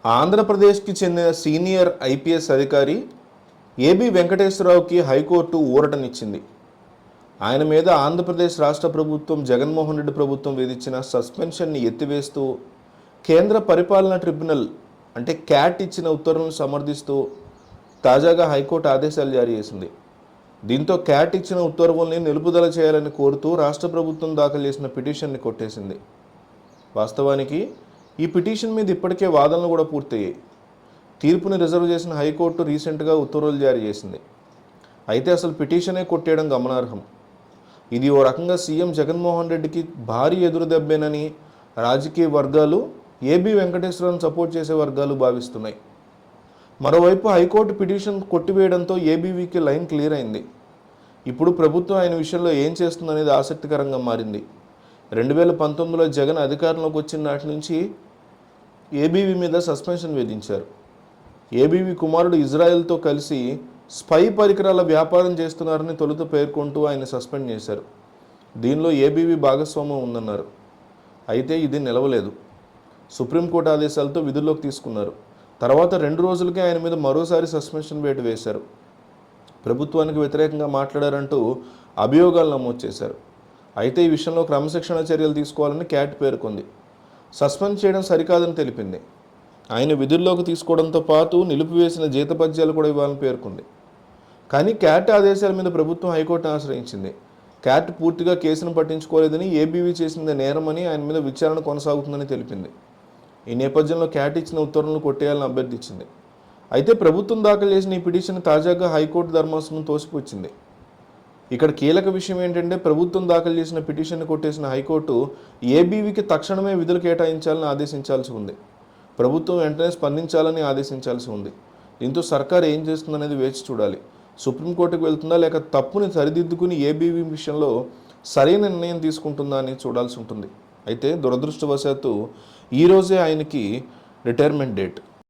ఆంధ్రప్రదేశ్కి చెందిన senior IPS అధికారి ఏబి వెంకటేశ్వరరావుకి హైకోర్టు ఊరటనిచ్చింది. ఆయన మీద ఆంధ్రప్రదేశ్ రాష్ట్ర ప్రభుత్వం జగన్మోహన్ రెడ్డి ప్రభుత్వం విధించిన సస్పెన్షన్ని ఎత్తివేస్తూ కేంద్ర పరిపాలన ట్రిబ్యునల్ అంటే క్యాట్ ఇచ్చిన ఉత్తర్వులను సమర్థిస్తూ తాజాగా హైకోర్టు ఆదేశాలు జారీ చేసింది. దీంతో క్యాట్ ఇచ్చిన ఉత్తర్వుల్ని నిలుపుదల చేయాలని కోరుతూ రాష్ట్ర ప్రభుత్వం దాఖలు చేసిన పిటిషన్ని కొట్టేసింది. వాస్తవానికి ఈ పిటిషన్ మీద ఇప్పటికే వాదనలు కూడా పూర్తయ్యాయి. తీర్పుని రిజర్వ్ చేసిన హైకోర్టు రీసెంట్గా ఉత్తర్వులు జారీ చేసింది. అయితే అసలు పిటిషనే కొట్టేయడం గమనార్హం. ఇది ఓ రకంగా సీఎం జగన్మోహన్ రెడ్డికి భారీ ఎదురుదెబ్బేనని రాజకీయ వర్గాలు, ఏబి వెంకటేశ్వరరావును సపోర్ట్ చేసే వర్గాలు భావిస్తున్నాయి. మరోవైపు హైకోర్టు పిటిషన్ కొట్టివేయడంతో ఏబీవీకి లైన్ క్లియర్ అయింది. ఇప్పుడు ప్రభుత్వం ఆయన విషయంలో ఏం చేస్తుందనేది ఆసక్తికరంగా మారింది. 2019లో జగన్ అధికారంలోకి వచ్చిన నాటి నుంచి ఏబీవీ మీద సస్పెన్షన్ విధించారు. ఏబీవీ కుమారుడు ఇజ్రాయెల్తో కలిసి స్పై పరికరాల వ్యాపారం చేస్తున్నారని తొలుత పేర్కొంటూ ఆయన సస్పెండ్ చేశారు. దీనిలో ఏబీవీ భాగస్వామ్యం ఉందన్నారు. అయితే ఇది నిలవలేదు. సుప్రీంకోర్టు ఆదేశాలతో విధుల్లోకి తీసుకున్నారు. తర్వాత 2 రోజులకే ఆయన మీద మరోసారి సస్పెన్షన్ వేటు వేశారు. ప్రభుత్వానికి వ్యతిరేకంగా మాట్లాడారంటూ అభియోగాలు నమోదు చేశారు. అయితే ఈ విషయంలో క్రమశిక్షణ చర్యలు తీసుకోవాలని క్యాట్ పేర్కొంది. సస్పెండ్ చేయడం సరికాదని తెలిపింది. ఆయన విధుల్లోకి తీసుకోవడంతో పాటు నిలిపివేసిన జీతపద్యాలు కూడా ఇవ్వాలని పేర్కొంది. కానీ క్యాట్ ఆదేశాల మీద ప్రభుత్వం హైకోర్టును ఆశ్రయించింది. క్యాట్ పూర్తిగా కేసును పట్టించుకోలేదని, ఏబీవీ చేసింది నేరమని, ఆయన మీద విచారణ కొనసాగుతుందని తెలిపింది. ఈ నేపథ్యంలో క్యాట్ ఇచ్చిన ఉత్తర్వులను కొట్టేయాలని అభ్యర్థించింది. అయితే ప్రభుత్వం దాఖలు చేసిన ఈ పిటిషన్ తాజాగా హైకోర్టు ధర్మాసనం తోసిపుచ్చింది. ఇక్కడ కీలక విషయం ఏంటంటే, ప్రభుత్వం దాఖలు చేసిన పిటిషన్ని కొట్టేసిన హైకోర్టు ఏబీవీకి తక్షణమే విధులు కేటాయించాలని ఆదేశించాల్సి ఉంది. ప్రభుత్వం వెంటనే స్పందించాలని ఆదేశించాల్సి ఉంది. దీంతో సర్కార్ ఏం చేస్తుందనేది వేచి చూడాలి. సుప్రీంకోర్టుకు వెళ్తుందా, లేక తప్పుని సరిదిద్దుకుని ఏబీవీ విషయంలో సరైన నిర్ణయం తీసుకుంటుందా అని చూడాల్సి ఉంటుంది. అయితే దురదృష్టవశాత్తు ఈరోజే ఆయనకి రిటైర్మెంట్ డేట్.